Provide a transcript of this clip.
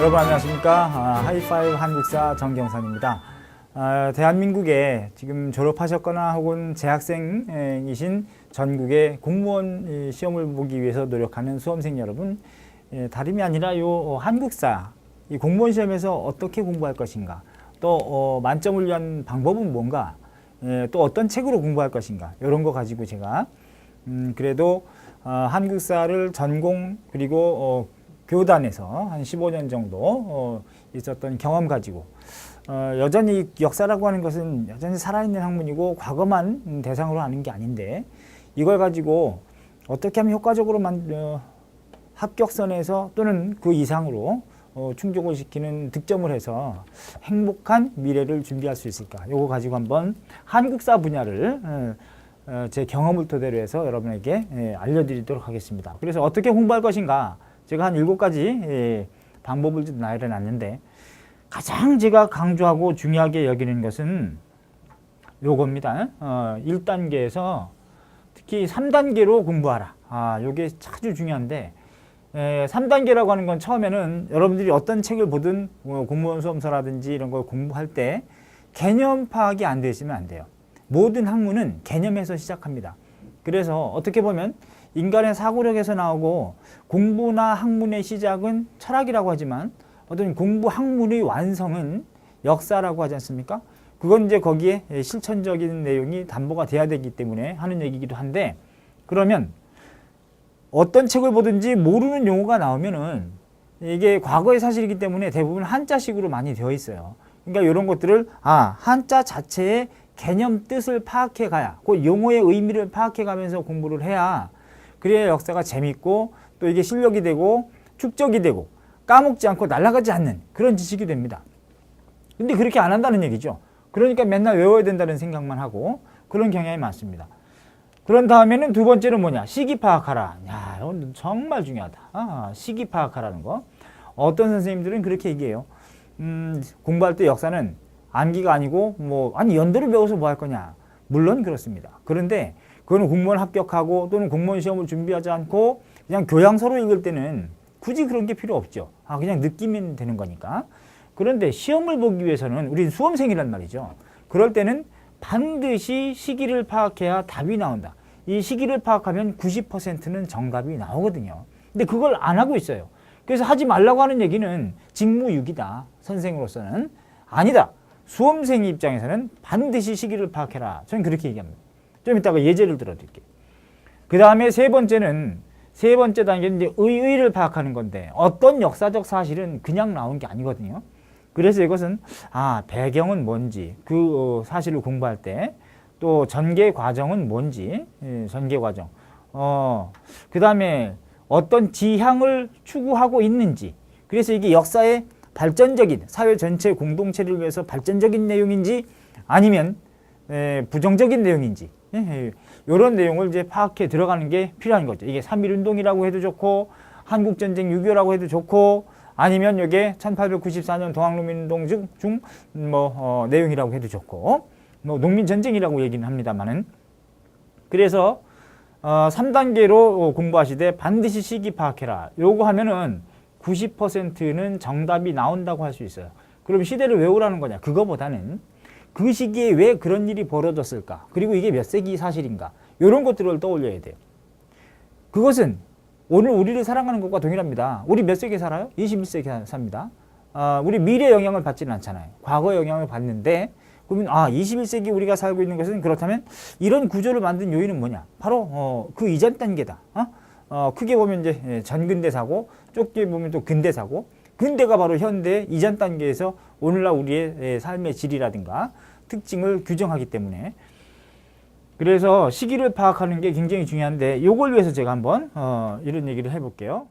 여러분 안녕하십니까. 하이파이브 한국사 정경선입니다. 대한민국에 지금 졸업하셨거나 혹은 재학생이신 전국의 공무원 시험을 보기 위해서 노력하는 수험생 여러분, 다름이 아니라 요 한국사 이 공무원 시험에서 어떻게 공부할 것인가, 또 만점을 위한 방법은 뭔가, 또 어떤 책으로 공부할 것인가, 이런 거 가지고 제가 그래도 한국사를 전공 그리고 교단에서 한 15년 정도 있었던 경험 가지고, 여전히 역사라고 하는 것은 여전히 살아있는 학문이고 과거만 대상으로 하는 게 아닌데, 이걸 가지고 어떻게 하면 효과적으로 합격선에서 또는 그 이상으로 충족을 시키는 득점을 해서 행복한 미래를 준비할 수 있을까, 요거 가지고 한번 한국사 분야를 제 경험을 토대로 해서 여러분에게 알려드리도록 하겠습니다. 그래서 어떻게 공부할 것인가, 제가 한 7가지 방법을 좀 나열해놨는데, 가장 제가 강조하고 중요하게 여기는 것은 요겁니다. 1단계에서 특히 3단계로 공부하라. 요게 아주 중요한데, 3단계라고 하는 건 처음에는 여러분들이 어떤 책을 보든 공무원 수험서라든지 이런 걸 공부할 때 개념 파악이 안 되시면 안 돼요. 모든 학문은 개념에서 시작합니다. 그래서 어떻게 보면 인간의 사고력에서 나오고, 공부나 학문의 시작은 철학이라고 하지만 어떤 공부 학문의 완성은 역사라고 하지 않습니까? 그건 이제 거기에 실천적인 내용이 담보가 돼야 되기 때문에 하는 얘기이기도 한데, 그러면 어떤 책을 보든지 모르는 용어가 나오면은 이게 과거의 사실이기 때문에 대부분 한자식으로 많이 되어 있어요. 그러니까 이런 것들을 한자 자체의 개념 뜻을 파악해 가야, 그 용어의 의미를 파악해 가면서 공부를 해야, 그래야 역사가 재밌고 또 이게 실력이 되고 축적이 되고 까먹지 않고 날아가지 않는 그런 지식이 됩니다. 근데 그렇게 안 한다는 얘기죠. 그러니까 맨날 외워야 된다는 생각만 하고 그런 경향이 많습니다. 그런 다음에는 두 번째는 뭐냐, 시기 파악하라. 야, 이건 정말 중요하다. 시기 파악하라는 거. 어떤 선생님들은 그렇게 얘기해요. 공부할 때 역사는 암기가 아니고 연도를 배워서 뭐 할 거냐. 물론 그렇습니다. 그런데 그거는 공무원 합격하고 또는 공무원 시험을 준비하지 않고 그냥 교양서로 읽을 때는 굳이 그런 게 필요 없죠. 그냥 느끼면 되는 거니까. 그런데 시험을 보기 위해서는 우리는 수험생이란 말이죠. 그럴 때는 반드시 시기를 파악해야 답이 나온다. 이 시기를 파악하면 90%는 정답이 나오거든요. 근데 그걸 안 하고 있어요. 그래서 하지 말라고 하는 얘기는 직무유기다. 선생으로서는. 아니다. 수험생 입장에서는 반드시 시기를 파악해라. 저는 그렇게 얘기합니다. 좀 이따가 예제를 들어드릴게요. 그 다음에 세 번째 단계는 이제 의의를 파악하는 건데, 어떤 역사적 사실은 그냥 나온 게 아니거든요. 그래서 이것은 배경은 뭔지, 그 사실을 공부할 때, 또 전개 과정은 뭔지, 전개 과정. 그 다음에 어떤 지향을 추구하고 있는지, 그래서 이게 역사의 발전적인, 사회 전체 공동체를 위해서 발전적인 내용인지 아니면 부정적인 내용인지, 이런 내용을 이제 파악해 들어가는 게 필요한 거죠. 이게 3.1운동이라고 해도 좋고, 한국전쟁 6.25라고 해도 좋고, 아니면 이게 1894년 동학농민운동 중 내용이라고 해도 좋고, 농민전쟁이라고 얘기는 합니다만은. 그래서 3단계로 공부하시되 반드시 시기 파악해라. 요거 하면은 90%는 정답이 나온다고 할 수 있어요. 그럼 시대를 외우라는 거냐? 그거보다는 그 시기에 왜 그런 일이 벌어졌을까? 그리고 이게 몇 세기 사실인가? 이런 것들을 떠올려야 돼요. 그것은 오늘 우리를 살아가는 것과 동일합니다. 우리 몇 세기에 살아요? 21세기에 삽니다. 우리 미래 영향을 받지는 않잖아요. 과거 영향을 받는데, 그러면 21세기 우리가 살고 있는 것은, 그렇다면 이런 구조를 만든 요인은 뭐냐? 바로 그 이전 단계다. 크게 보면 이제 전근대사고, 좁게 보면 또 근대사고, 근대가 바로 현대 이전 단계에서 오늘날 우리의 삶의 질이라든가 특징을 규정하기 때문에, 그래서 시기를 파악하는 게 굉장히 중요한데, 이걸 위해서 제가 한번 이런 얘기를 해볼게요.